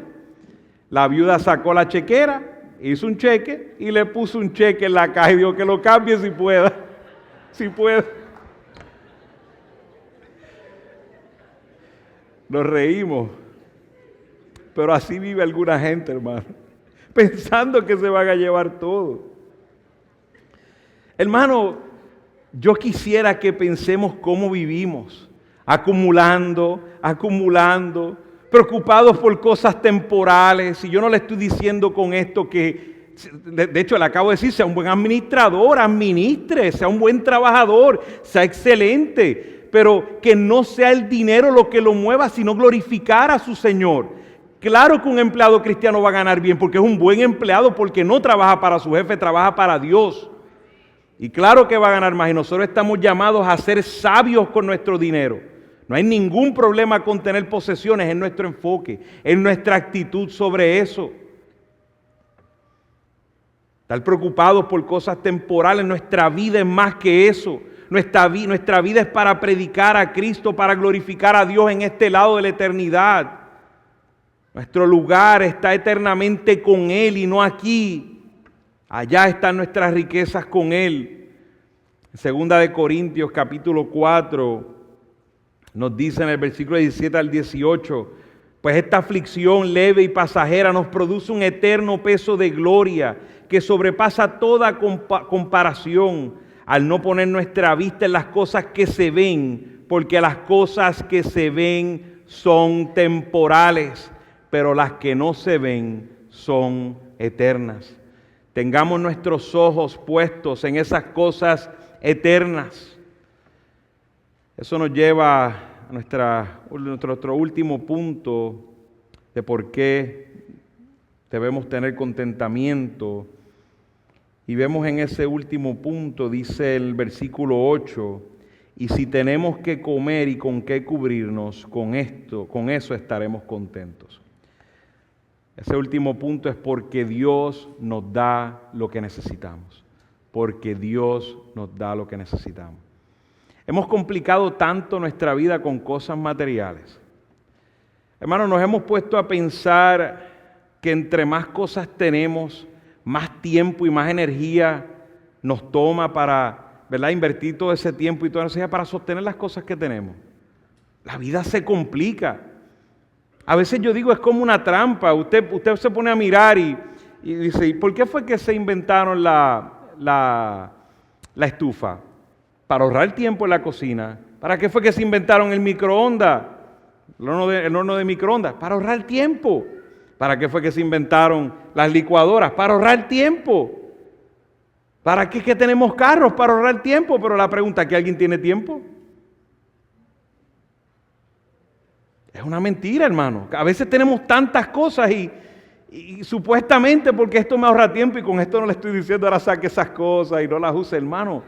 S1: La viuda sacó la chequera, hizo un cheque y le puso un cheque en la caja y dijo que lo cambie si pueda. Si puede. Nos reímos, pero así vive alguna gente, hermano, pensando que se van a llevar todo. Hermano, yo quisiera que pensemos cómo vivimos. Acumulando, preocupados por cosas temporales. Y yo no le estoy diciendo con esto que, de hecho le acabo de decir, sea un buen administrador, administre, sea un buen trabajador, sea excelente, pero que no sea el dinero lo que lo mueva, sino glorificar a su Señor. Claro que un empleado cristiano va a ganar bien porque es un buen empleado, porque no trabaja para su jefe, trabaja para Dios. Y claro que va a ganar más. Y nosotros estamos llamados a ser sabios con nuestro dinero. No hay ningún problema con tener posesiones, en nuestro enfoque, en nuestra actitud sobre eso. Estar preocupados por cosas temporales, nuestra vida es más que eso. Nuestra vida es para predicar a Cristo, para glorificar a Dios en este lado de la eternidad. Nuestro lugar está eternamente con Él y no aquí. Allá están nuestras riquezas con Él. Segunda de Corintios capítulo 4 nos dice en el versículo 17 al 18, pues esta aflicción leve y pasajera nos produce un eterno peso de gloria que sobrepasa toda comparación al no poner nuestra vista en las cosas que se ven, porque las cosas que se ven son temporales, pero las que no se ven son eternas. Tengamos nuestros ojos puestos en esas cosas eternas. Eso nos lleva a nuestro último punto de por qué debemos tener contentamiento. Y vemos en ese último punto, dice el versículo 8, y si tenemos que comer y con qué cubrirnos, con eso estaremos contentos. Ese último punto es porque Dios nos da lo que necesitamos. Porque Dios nos da lo que necesitamos. Hemos complicado tanto nuestra vida con cosas materiales. Hermanos, nos hemos puesto a pensar que entre más cosas tenemos, más tiempo y más energía nos toma para, ¿verdad?, invertir todo ese tiempo y toda esa energía para sostener las cosas que tenemos. La vida se complica. A veces yo digo, es como una trampa. Usted se pone a mirar y dice, ¿y por qué fue que se inventaron la estufa? Para ahorrar tiempo en la cocina. ¿Para qué fue que se inventaron el microondas? El horno de microondas. Para ahorrar tiempo. ¿Para qué fue que se inventaron las licuadoras? Para ahorrar tiempo. ¿Para qué es que tenemos carros? Para ahorrar tiempo. Pero la pregunta es, ¿que alguien tiene tiempo? Es una mentira, hermano. A veces tenemos tantas cosas y supuestamente porque esto me ahorra tiempo, y con esto no le estoy diciendo ahora saque esas cosas y no las use, hermano.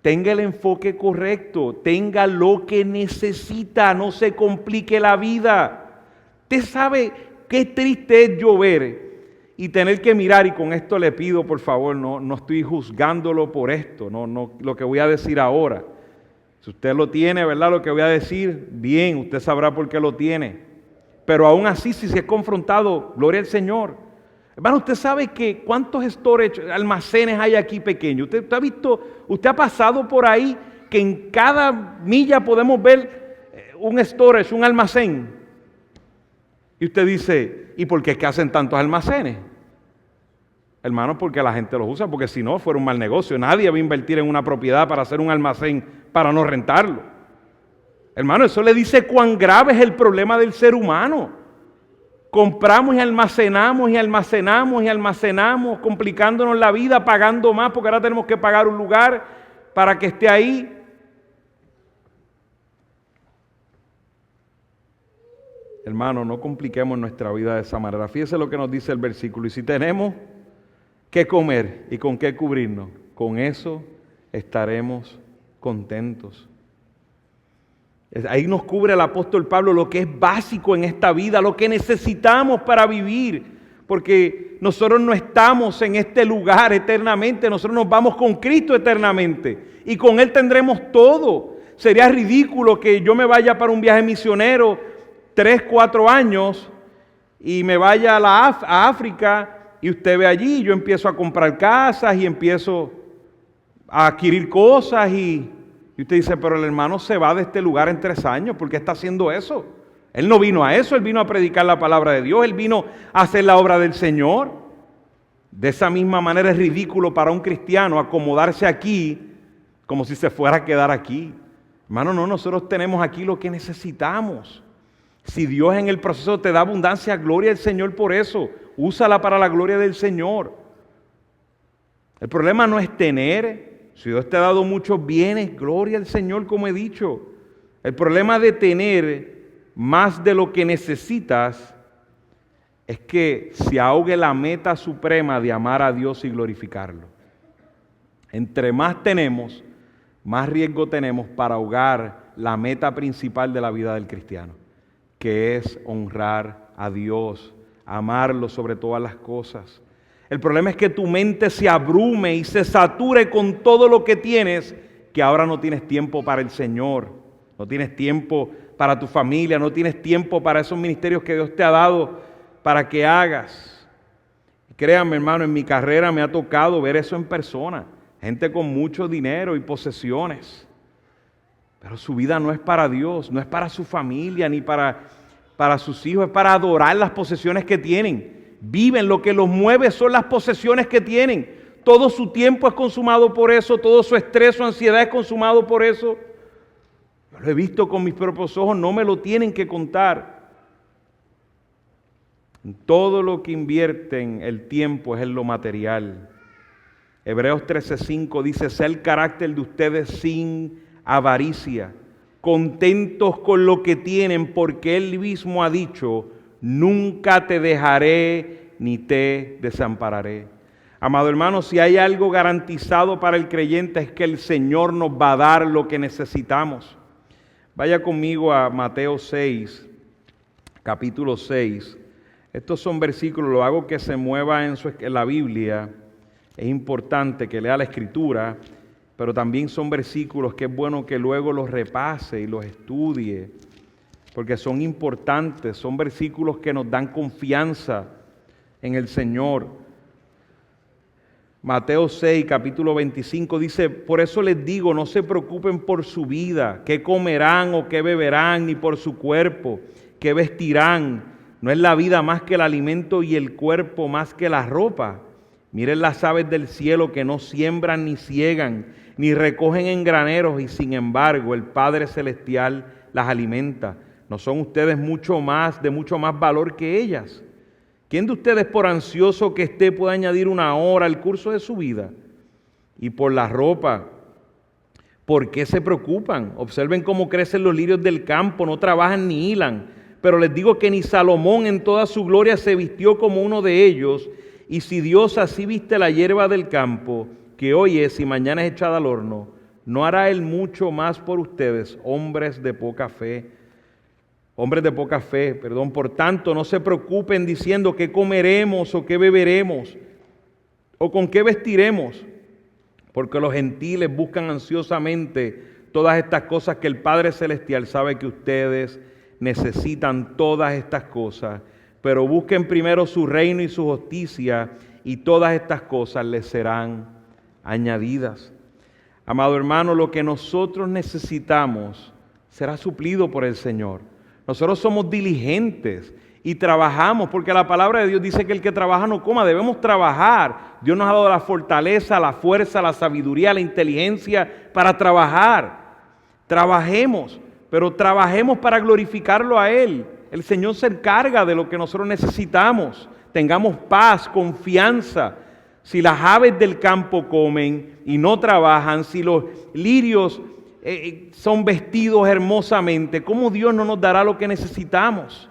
S1: Tenga el enfoque correcto, tenga lo que necesita, no se complique la vida. Usted sabe qué triste es llover y tener que mirar, y con esto le pido por favor, no estoy juzgándolo por esto, no lo que voy a decir ahora. Si usted lo tiene, ¿verdad?, lo que voy a decir, bien, usted sabrá por qué lo tiene. Pero aún así, si se es confrontado, gloria al Señor. Hermano, usted sabe que cuántos storage, almacenes hay aquí pequeños. Usted ha visto, usted ha pasado por ahí que en cada milla podemos ver un storage, un almacén. Y usted dice, ¿y por qué es que hacen tantos almacenes? Hermano, porque la gente los usa, porque si no, fuera un mal negocio. Nadie va a invertir en una propiedad para hacer un almacén para no rentarlo. Hermano, eso le dice cuán grave es el problema del ser humano. Compramos y almacenamos y almacenamos y almacenamos, complicándonos la vida, pagando más, porque ahora tenemos que pagar un lugar para que esté ahí. Hermano, no compliquemos nuestra vida de esa manera. Fíjese lo que nos dice el versículo. Y si tenemos que comer y con qué cubrirnos, con eso estaremos contentos. Ahí nos cubre el apóstol Pablo lo que es básico en esta vida, lo que necesitamos para vivir, porque nosotros no estamos en este lugar eternamente, nosotros nos vamos con Cristo eternamente y con Él tendremos todo. Sería ridículo que yo me vaya para un viaje misionero 3, 4 años y me vaya a África y usted ve allí, yo empiezo a comprar casas y empiezo a adquirir cosas y usted dice, pero el hermano se va de este lugar en 3 años, ¿por qué está haciendo eso? Él no vino a eso, él vino a predicar la palabra de Dios, él vino a hacer la obra del Señor. De esa misma manera es ridículo para un cristiano acomodarse aquí como si se fuera a quedar aquí. Hermano, no, nosotros tenemos aquí lo que necesitamos. Si Dios en el proceso te da abundancia, gloria al Señor por eso. Úsala para la gloria del Señor. El problema no es tener. Si Dios te ha dado muchos bienes, gloria al Señor, como he dicho. El problema de tener más de lo que necesitas es que se ahogue la meta suprema de amar a Dios y glorificarlo. Entre más tenemos, más riesgo tenemos para ahogar la meta principal de la vida del cristiano, que es honrar a Dios, amarlo sobre todas las cosas. El problema es que tu mente se abrume y se sature con todo lo que tienes, que ahora no tienes tiempo para el Señor, no tienes tiempo para tu familia, no tienes tiempo para esos ministerios que Dios te ha dado para que hagas. Créanme, hermano, en mi carrera me ha tocado ver eso en persona. Gente con mucho dinero y posesiones. Pero su vida no es para Dios, no es para su familia, ni para sus hijos, es para adorar las posesiones que tienen. Viven, lo que los mueve son las posesiones que tienen. Todo su tiempo es consumado por eso, todo su estrés, su ansiedad es consumado por eso. Yo lo he visto con mis propios ojos, no me lo tienen que contar. Todo lo que invierten el tiempo es en lo material. Hebreos 13:5 dice: sea el carácter de ustedes sin avaricia, contentos con lo que tienen, porque Él mismo ha dicho: nunca te dejaré ni te desampararé. Amado hermano, si hay algo garantizado para el creyente es que el Señor nos va a dar lo que necesitamos. Vaya conmigo a Mateo 6, capítulo 6. Estos son versículos, lo hago que se mueva en la Biblia. Es importante que lea la Escritura, pero también son versículos que es bueno que luego los repase y los estudie, porque son importantes, son versículos que nos dan confianza en el Señor. Mateo 6, capítulo 25 dice: por eso les digo, no se preocupen por su vida, qué comerán o qué beberán, ni por su cuerpo, qué vestirán. ¿No es la vida más que el alimento y el cuerpo más que la ropa? Miren las aves del cielo, que no siembran ni ciegan, ni recogen en graneros, y sin embargo el Padre Celestial las alimenta. ¿No son ustedes de mucho más valor que ellas? ¿Quién de ustedes, por ansioso que esté, puede añadir una hora al curso de su vida? Y por la ropa, ¿por qué se preocupan? Observen cómo crecen los lirios del campo, no trabajan ni hilan. Pero les digo que ni Salomón en toda su gloria se vistió como uno de ellos. Y si Dios así viste la hierba del campo, que hoy es y mañana es echada al horno, ¿no hará Él mucho más por ustedes, hombres de poca fe? Por tanto, no se preocupen diciendo qué comeremos o qué beberemos o con qué vestiremos, porque los gentiles buscan ansiosamente todas estas cosas que el Padre Celestial sabe que ustedes necesitan todas estas cosas. Pero busquen primero su reino y su justicia, y todas estas cosas les serán añadidas. Amado hermano, lo que nosotros necesitamos será suplido por el Señor. Nosotros somos diligentes y trabajamos, porque la palabra de Dios dice que el que trabaja no coma. Debemos trabajar. Dios nos ha dado la fortaleza, la fuerza, la sabiduría, la inteligencia para trabajar. Trabajemos, pero trabajemos para glorificarlo a Él. El Señor se encarga de lo que nosotros necesitamos. Tengamos paz, confianza. Si las aves del campo comen y no trabajan, si los lirios son vestidos hermosamente, ¿cómo Dios no nos dará lo que necesitamos?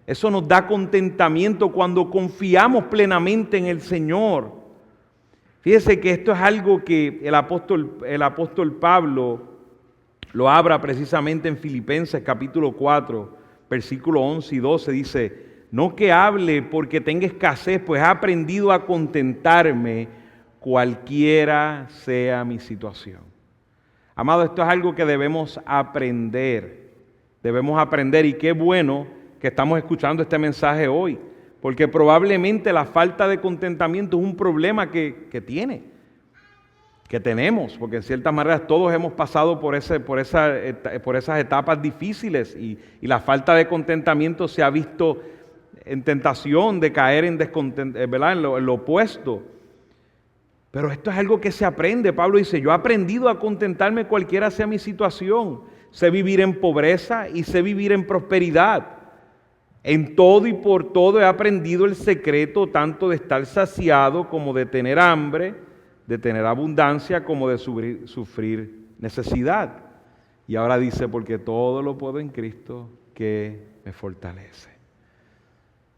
S1: Eso nos da contentamiento cuando confiamos plenamente en el Señor. Fíjese que esto es algo que el apóstol Pablo lo habla precisamente en Filipenses capítulo 4, versículo 11 y 12, dice: no que hable porque tenga escasez, pues he aprendido a contentarme cualquiera sea mi situación. Amado, esto es algo que debemos aprender. Debemos aprender, y qué bueno que estamos escuchando este mensaje hoy, porque probablemente la falta de contentamiento es un problema que tenemos, porque en ciertas maneras todos hemos pasado por esas etapas difíciles, y la falta de contentamiento se ha visto en tentación de caer en lo opuesto. Pero esto es algo que se aprende. Pablo dice: yo he aprendido a contentarme cualquiera sea mi situación. Sé vivir en pobreza y sé vivir en prosperidad. En todo y por todo he aprendido el secreto tanto de estar saciado como de tener hambre, de tener abundancia como de sufrir necesidad. Y ahora dice: porque todo lo puedo en Cristo que me fortalece.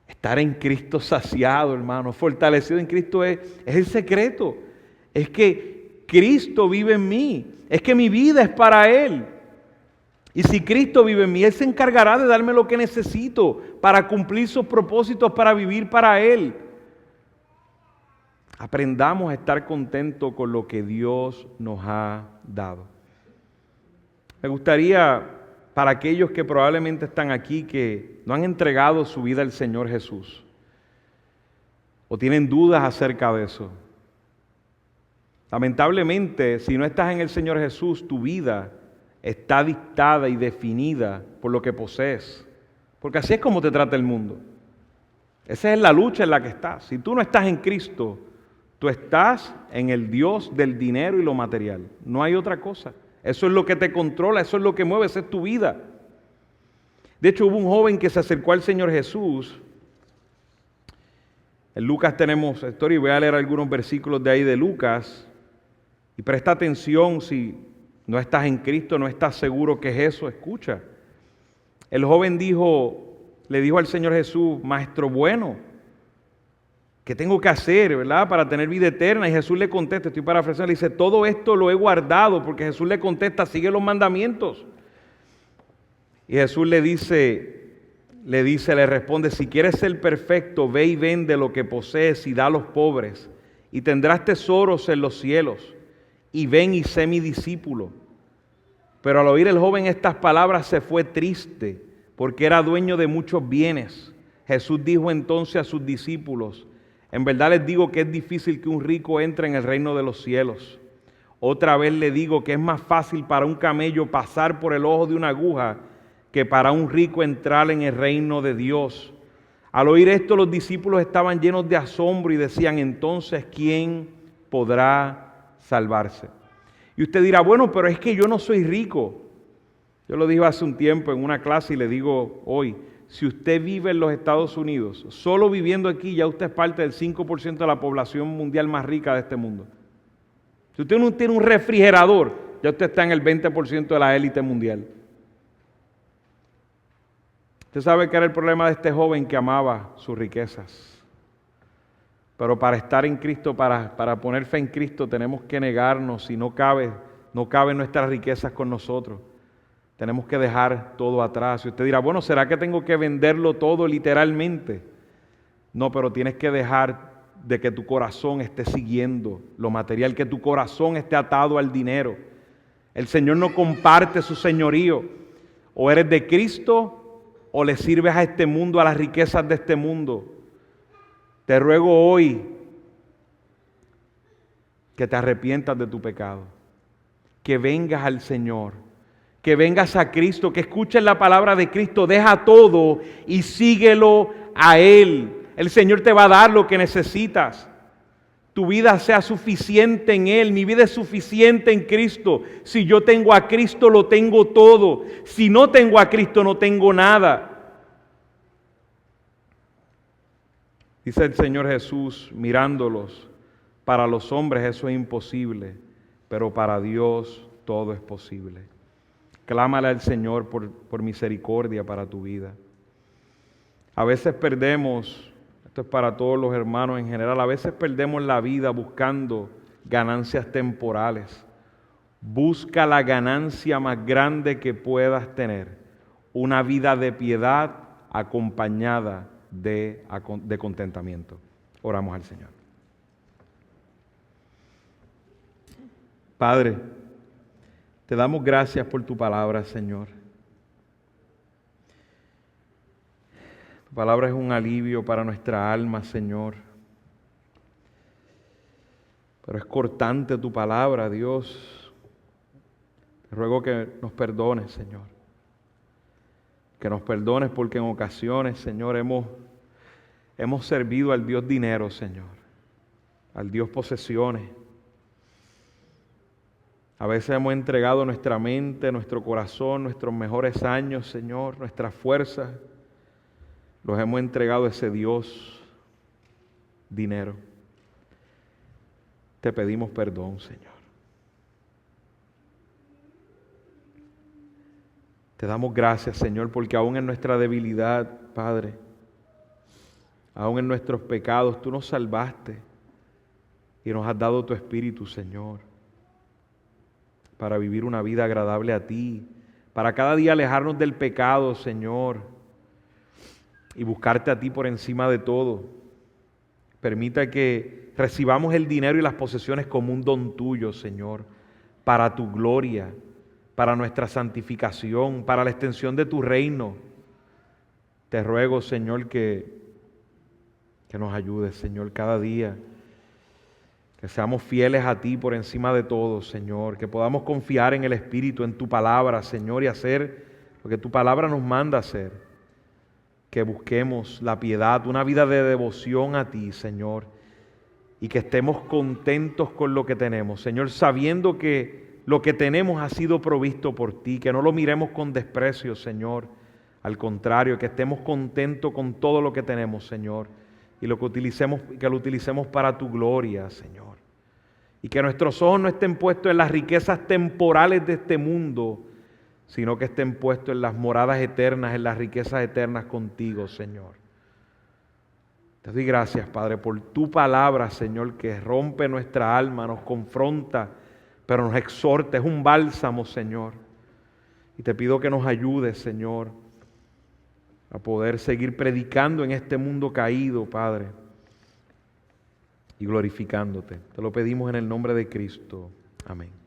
S1: Estar en Cristo saciado, hermano, fortalecido en Cristo es el secreto. Es que Cristo vive en mí. Es que mi vida es para Él. Y si Cristo vive en mí, Él se encargará de darme lo que necesito para cumplir sus propósitos, para vivir para Él. Aprendamos a estar contentos con lo que Dios nos ha dado. Me gustaría, para aquellos que probablemente están aquí, que no han entregado su vida al Señor Jesús, o tienen dudas acerca de eso. Lamentablemente, si no estás en el Señor Jesús, tu vida está dictada y definida por lo que posees. Porque así es como te trata el mundo. Esa es la lucha en la que estás. Si tú no estás en Cristo, tú estás en el Dios del dinero y lo material. No hay otra cosa. Eso es lo que te controla, eso es lo que mueve, esa es tu vida. De hecho, hubo un joven que se acercó al Señor Jesús. En Lucas tenemos la historia y voy a leer algunos versículos de ahí de Lucas. Y presta atención, si no estás en Cristo, no estás seguro que es eso, escucha. El joven le dijo al Señor Jesús: Maestro bueno, ¿qué tengo que hacer, verdad, para tener vida eterna? Y Jesús le contesta, estoy parafraseando, le dice: todo esto lo he guardado, porque Jesús le contesta: sigue los mandamientos. Y Jesús le responde: si quieres ser perfecto, ve y vende lo que posees y da a los pobres, y tendrás tesoros en los cielos. Y ven y sé mi discípulo. Pero al oír el joven estas palabras se fue triste, porque era dueño de muchos bienes. Jesús dijo entonces a sus discípulos: en verdad les digo que es difícil que un rico entre en el reino de los cielos. Otra vez le digo que es más fácil para un camello pasar por el ojo de una aguja que para un rico entrar en el reino de Dios. Al oír esto, los discípulos estaban llenos de asombro y decían: entonces, ¿quién podrá salvarse? Y usted dirá: bueno, pero es que yo no soy rico. Yo lo dije hace un tiempo en una clase y le digo hoy: si usted vive en los Estados Unidos, solo viviendo aquí ya usted es parte del 5% de la población mundial más rica de este mundo. Si usted no tiene un refrigerador, ya usted está en el 20% de la élite mundial. Usted sabe que era el problema de este joven, que amaba sus riquezas. Pero para estar en Cristo, para poner fe en Cristo, tenemos que negarnos, y no caben nuestras riquezas con nosotros. Tenemos que dejar todo atrás. Y usted dirá: bueno, ¿será que tengo que venderlo todo literalmente? No, pero tienes que dejar de que tu corazón esté siguiendo lo material, que tu corazón esté atado al dinero. El Señor no comparte su señorío. O eres de Cristo o le sirves a este mundo, a las riquezas de este mundo. Te ruego hoy que te arrepientas de tu pecado, que vengas al Señor, que vengas a Cristo, que escuches la palabra de Cristo, deja todo y síguelo a Él. El Señor te va a dar lo que necesitas. Tu vida sea suficiente en Él. Mi vida es suficiente en Cristo. Si yo tengo a Cristo, lo tengo todo. Si no tengo a Cristo, no tengo nada. Dice el Señor Jesús mirándolos: para los hombres eso es imposible, pero para Dios todo es posible. Clámale al Señor por misericordia para tu vida. A veces perdemos, esto es para todos los hermanos en general, a veces perdemos la vida buscando ganancias temporales. Busca la ganancia más grande que puedas tener, una vida de piedad acompañada de contentamiento. Oramos al Señor. Padre, te damos gracias por tu palabra, Señor. Tu palabra es un alivio para nuestra alma, Señor. Pero es cortante tu palabra, Dios. Te ruego que nos perdones, Señor. Que nos perdones porque en ocasiones, Señor, hemos servido al Dios dinero, Señor. Al Dios posesiones. A veces hemos entregado nuestra mente, nuestro corazón, nuestros mejores años, Señor, nuestras fuerzas. Los hemos entregado a ese Dios dinero. Te pedimos perdón, Señor. Te damos gracias, Señor, porque aún en nuestra debilidad, Padre, aún en nuestros pecados, tú nos salvaste y nos has dado tu Espíritu, Señor. para vivir una vida agradable a ti, para cada día alejarnos del pecado, Señor, y buscarte a ti por encima de todo. Permita que recibamos el dinero y las posesiones como un don tuyo, Señor, para tu gloria, para nuestra santificación, para la extensión de tu reino. Te ruego, Señor, que nos ayudes, Señor, cada día. Que seamos fieles a ti por encima de todo, Señor. Que podamos confiar en el Espíritu, en tu palabra, Señor, y hacer lo que tu palabra nos manda hacer. Que busquemos la piedad, una vida de devoción a ti, Señor. Y que estemos contentos con lo que tenemos, Señor, sabiendo que lo que tenemos ha sido provisto por ti. Que no lo miremos con desprecio, Señor. Al contrario, que estemos contentos con todo lo que tenemos, Señor. Y que lo utilicemos para tu gloria, Señor. Y que nuestros ojos no estén puestos en las riquezas temporales de este mundo, sino que estén puestos en las moradas eternas, en las riquezas eternas contigo, Señor. Te doy gracias, Padre, por tu palabra, Señor, que rompe nuestra alma, nos confronta, pero nos exhorta, es un bálsamo, Señor. Y te pido que nos ayudes, Señor, a poder seguir predicando en este mundo caído, Padre, y glorificándote. Te lo pedimos en el nombre de Cristo. Amén.